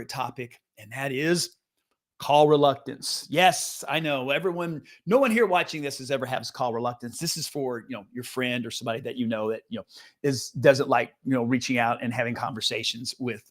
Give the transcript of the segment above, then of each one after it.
topic, and that is call reluctance. Yes, I know no one here watching this has ever has call reluctance. This is for, your friend or somebody that that, is doesn't like, reaching out and having conversations with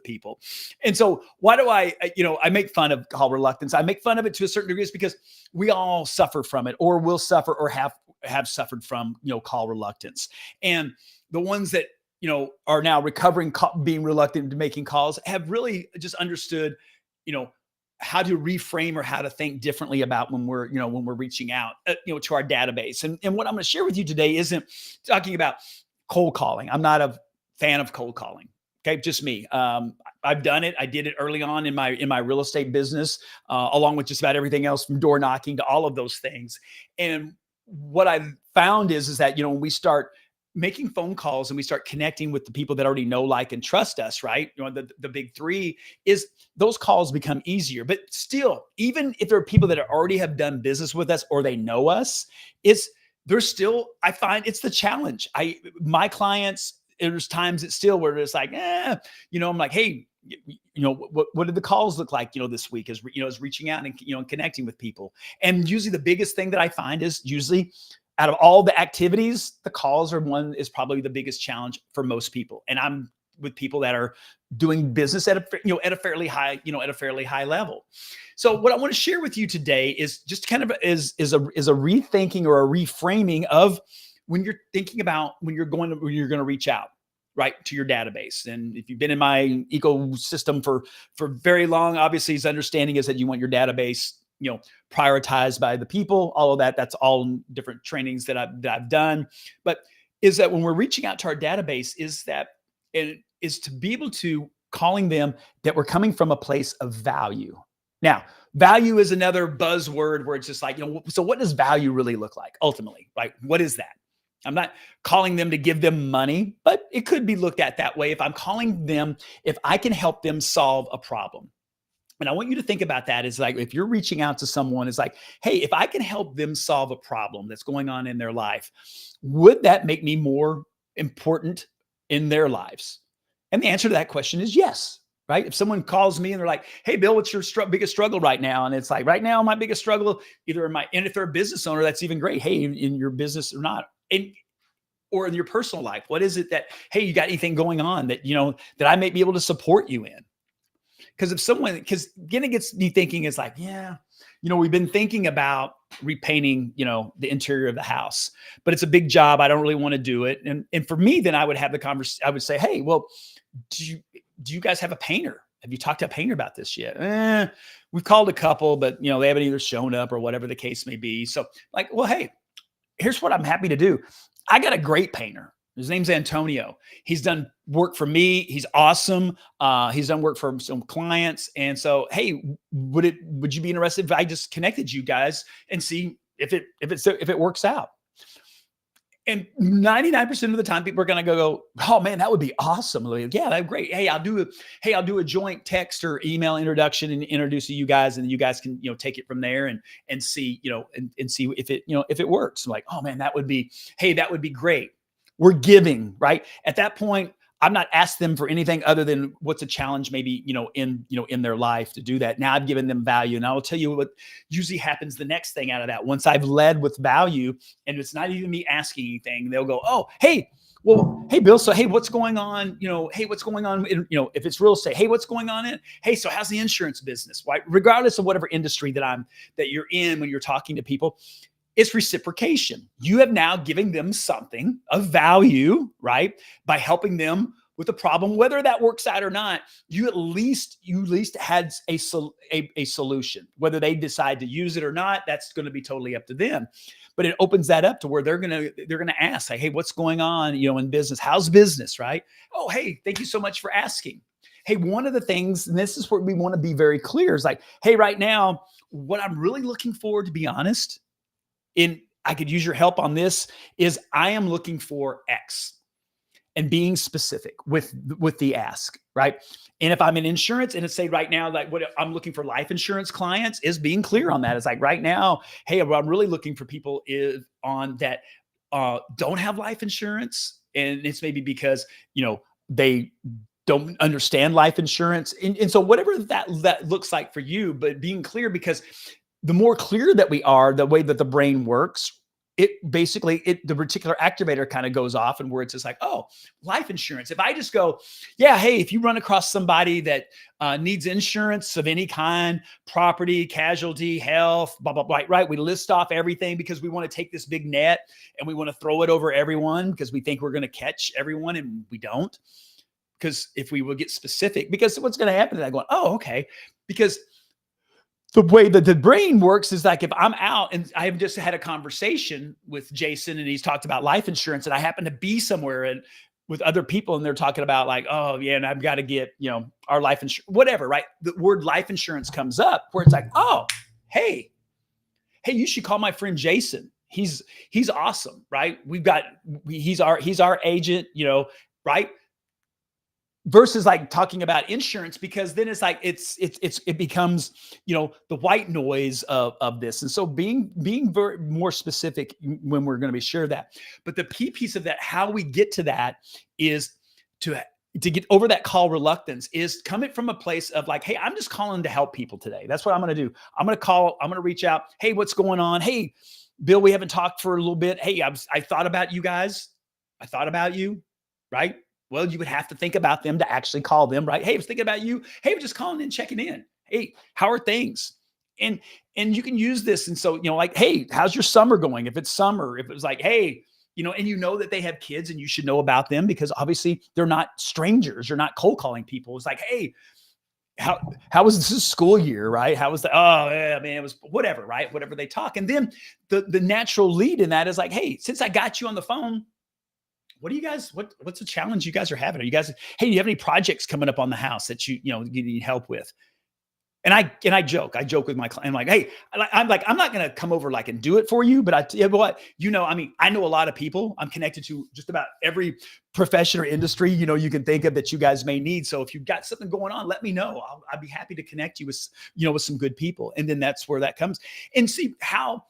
people. And so why do I make fun of call reluctance? I make fun of it to a certain degree is because we all suffer from it or will suffer or have suffered from, call reluctance. And the ones that are now recovering, being reluctant to making calls, have really just understood, you know, how to reframe or how to think differently about when we're reaching out, to our database. And what I'm going to share with you today isn't talking about cold calling. I'm not a fan of cold calling. Okay, just me. I've done it. I did it early on in my real estate business, along with just about everything else, from door knocking to all of those things. And what I've found is that when we start making phone calls and we start connecting with the people that already know, like, and trust us, right? The big three is those calls become easier. But still, even if there are people that already have done business with us or they know us, there's still, I find it's the challenge. My clients, there's times it's still where it's like, I'm like, hey, what did the calls look like, this week, as reaching out and, and connecting with people. And usually the biggest thing that I find is usually, out of all the activities, the calls is probably the biggest challenge for most people. And I'm with people that are doing business at a fairly high level. So what I want to share with you today is just kind of is a rethinking or a reframing of when you're thinking about when you're going to reach out, right, to your database. And if you've been in my ecosystem for very long, obviously his understanding is that you want your database prioritized by the people, all of that. That's all different trainings that I've done. But is that when we're reaching out to our database, is that it is to be able to calling them that we're coming from a place of value. Now, value is another buzzword where it's just like, so what does value really look like ultimately, right? What is that? I'm not calling them to give them money, but it could be looked at that way. If I'm calling them, if I can help them solve a problem. And I want you to think about that as like, if you're reaching out to someone, it's like, hey, if I can help them solve a problem that's going on in their life, would that make me more important in their lives? And the answer to that question is yes, right? If someone calls me and they're like, hey, Bill, what's your biggest struggle right now? And it's like, right now, my biggest struggle, and if they're a business owner, that's even great. Hey, in your business or not, or in your personal life, what is it that, hey, you got anything going on that, that I may be able to support you in? Because again, it gets me thinking, is like, we've been thinking about repainting, the interior of the house, but it's a big job. I don't really want to do it. And for me, then I would have the conversation. I would say, hey, well, do you guys have a painter? Have you talked to a painter about this yet? We've called a couple, but they haven't either shown up or whatever the case may be. So like, well, hey, here's what I'm happy to do. I got a great painter. His name's Antonio. He's done work for me. He's awesome. He's done work for some clients. And so, hey, would you be interested if I just connected you guys and see if it works out? And 99% of the time, people are going to go, oh man, that would be awesome. Like, yeah, that'd be great. Hey, I'll do a joint text or email introduction and introduce you guys, and you guys can, take it from there and see, and see if it works. I'm like, oh man, that would be great. We're giving, right? At that point, I'm not asking them for anything other than what's a challenge, maybe, in their life to do that. Now I've given them value. And I will tell you what usually happens the next thing out of that. Once I've led with value and it's not even me asking anything, they'll go, oh, hey, well, hey, Bill. So, hey, what's going on? Hey, what's going on? If it's real estate, hey, what's going on in? Hey, so how's the insurance business? Right? Regardless of whatever industry that you're in, when you're talking to people, it's reciprocation. You have now given them something of value, right? By helping them with a problem, whether that works out or not, you at least had a solution. Whether they decide to use it or not, that's going to be totally up to them. But it opens that up to where they're gonna ask, like, hey, what's going on, in business? How's business, right? Oh, hey, thank you so much for asking. Hey, one of the things, and this is where we want to be very clear, is like, hey, right now, what I'm really looking for, to be honest, I could use your help on this, is I am looking for X, and being specific with the ask, right? And if I'm in insurance and it's say right now, like what I'm looking for life insurance clients, is being clear on that. It's like right now, hey, what I'm really looking for people is on that don't have life insurance. And it's maybe because, they don't understand life insurance. And so whatever that looks like for you, but being clear, because the more clear that we are, the way that the brain works, it basically, the reticular activator kind of goes off, and where it's just like, oh, life insurance. If I just go, yeah, hey, if you run across somebody that needs insurance of any kind, property, casualty, health, blah, blah, blah, right? We list off everything because we want to take this big net and we want to throw it over everyone because we think we're going to catch everyone, and we don't. Because if we will get specific, because what's going to happen is I'm going, oh, okay. Because the way that the brain works is like, if I'm out and I have just had a conversation with Jason and he's talked about life insurance, and I happen to be somewhere and with other people and they're talking about like, oh yeah, and I've got to get, our life insurance, whatever, right? The word life insurance comes up where it's like, oh, hey, you should call my friend Jason. He's awesome, right? He's our agent, right? Versus like talking about insurance, because then it's like it becomes the white noise of this. And so being very more specific when we're going to be sure of that. But the key piece of that, how we get to that, is to get over that call reluctance, is coming from a place of like, hey, I'm just calling to help people today. That's what I'm going to do. I'm going to call, I'm going to reach out. Hey, what's going on? Hey, Bill, we haven't talked for a little bit. Hey, I thought about you guys. I thought about you, right? Well, you would have to think about them to actually call them, right? Hey, I was thinking about you. Hey, we're just calling in, checking in. Hey, how are things? And you can use this. And so, like, hey, how's your summer going? If it's summer, if it was like, hey, and that they have kids and you should know about them, because obviously they're not strangers. You're not cold calling people. It's like, hey, how was this school year, right? How was oh yeah, man, it was whatever, right? Whatever they talk. And then the natural lead in that is like, hey, since I got you on the phone, what do you guys, what's the challenge you guys are having? Are you guys, hey, do you have any projects coming up on the house that you need help with? And I joke with my client. I'm like, hey, I'm not going to come over like and do it for you, but I tell you what, I know a lot of people. I'm connected to just about every profession or industry, you can think of that you guys may need. So if you've got something going on, let me know. I'd be happy to connect you with, with some good people. And then that's where that comes. And see how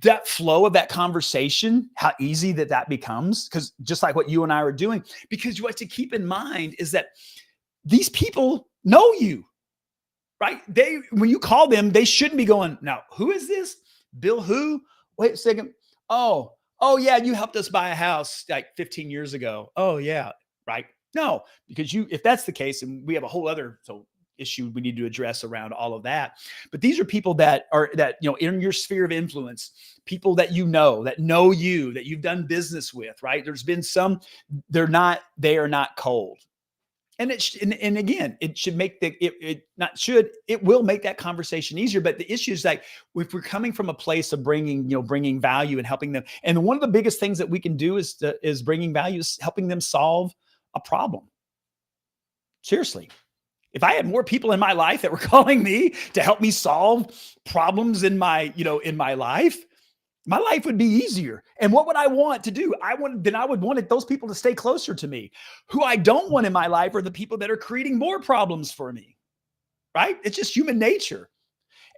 that flow of that conversation, how easy that becomes, because just like what you and I are doing, because what to keep in mind is that these people know you, right? When you call them, they shouldn't be going, now, who is this? Bill who? Wait a second. Oh yeah, you helped us buy a house like 15 years ago. Oh yeah, right? No, because if that's the case, and we have a whole other issue we need to address around all of that. But these are people that in your sphere of influence, people that that know you, that you've done business with, right? There's been they are not cold. And again, it should make it will make that conversation easier. But the issue is like, if we're coming from a place of bringing value and helping them, and one of the biggest things that we can do is bringing value, is helping them solve a problem. Seriously. If I had more people in my life that were calling me to help me solve problems in my life would be easier. And what would I want to do? I would want those people to stay closer to me. Who I don't want in my life are the people that are creating more problems for me, right? It's just human nature.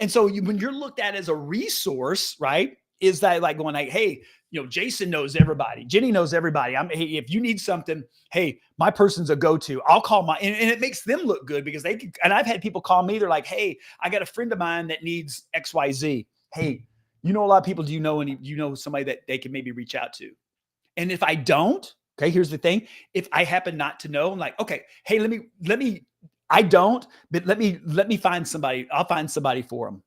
And so when you're looked at as a resource, right, is that like going like, hey, Jason knows everybody. Jenny knows everybody. Hey, if you need something, hey, my person's a go-to. I'll call and it makes them look good, because and I've had people call me. They're like, hey, I got a friend of mine that needs XYZ. Hey, a lot of people. Do you know somebody that they can maybe reach out to? And if I don't, okay, here's the thing. If I happen not to know, I'm like, okay, hey, I don't, but let me find somebody. I'll find somebody for them.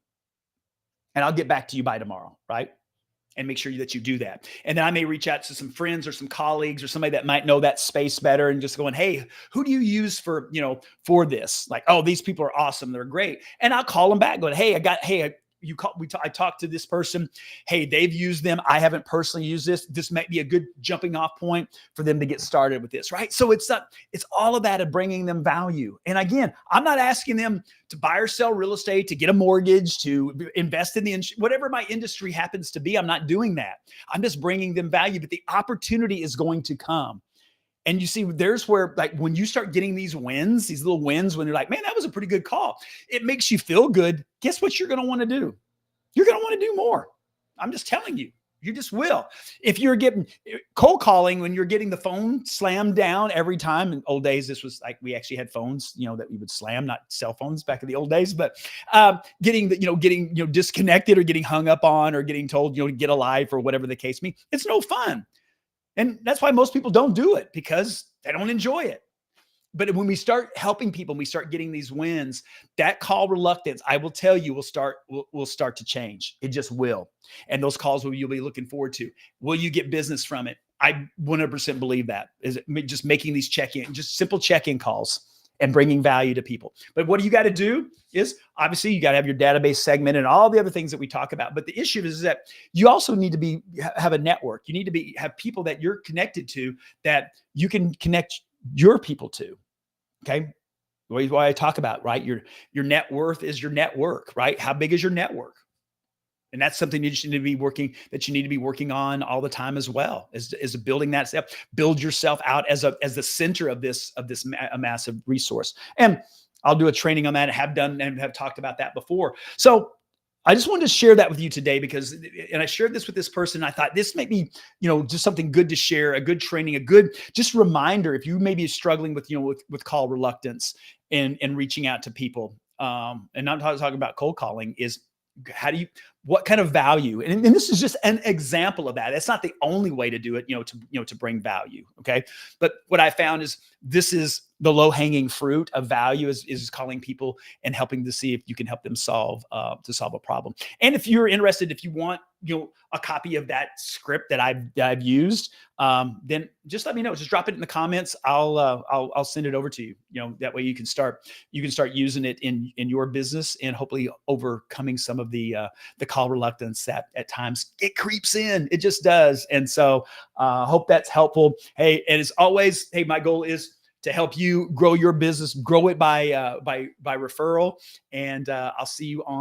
And I'll get back to you by tomorrow, right? And make sure that you do that. And then I may reach out to some friends or some colleagues or somebody that might know that space better, and just going, hey, who do you use for this? Like, oh, these people are awesome. They're great. And I'll call them back going, hey, I talked to this person. Hey, they've used them. I haven't personally used this. This might be a good jumping off point for them to get started with this, right? So it's all of that of bringing them value. And again, I'm not asking them to buy or sell real estate, to get a mortgage, to invest in whatever my industry happens to be. I'm not doing that. I'm just bringing them value, but the opportunity is going to come. And you see, there's where, like, when you start getting these wins, these little wins, when you're like, man, that was a pretty good call, it makes you feel good. Guess what you're going to want to do? You're going to want to do more. I'm just telling you, You just will. If you're getting cold calling, when you're getting the phone slammed down every time. In old days, this was like we actually had phones, that we would slam, not cell phones back in the old days. But getting disconnected or getting hung up on or getting told to get a life or whatever the case may be, it's no fun. And that's why most people don't do it, because they don't enjoy it. But when we start helping people, we start getting these wins, that call reluctance, I will tell you, will start to change. It just will. And those calls you'll be looking forward to. Will you get business from it? I 100% believe that. Is it just making these just simple check-in calls and bringing value to people. But what you got to do is, obviously, you got to have your database segment and all the other things that we talk about. But the issue is that you also need to have a network. You need to have people that you're connected to, that you can connect your people to. Okay. Why I talk about, right? Your net worth is your network, right? How big is your network? And that's something you just need to be working on all the time as well, is building that stuff. Build yourself out as the center of this massive resource. And I'll do a training on that. I have done and have talked about that before. So I just wanted to share that with you today, and I shared this with this person. I thought this may be, just something good to share, a good training, a good just reminder. If you may be struggling with, with call reluctance and reaching out to people, and not talking about cold calling, is what kind of value? And this is just an example of that. It's not the only way to do it, to bring value. Okay. But what I found is this is the low hanging fruit of value is calling people and helping to see if you can help them solve a problem. And if you're interested, if you want, a copy of that script that I've used, then just let me know. Just drop it in the comments. I'll send it over to you. That way you can start using it in your business, and hopefully overcoming some of the call reluctance that at times it creeps in. It just does. And so hope that's helpful. Hey, and as always, hey, my goal is to help you grow your business, grow it by referral. And I'll see you on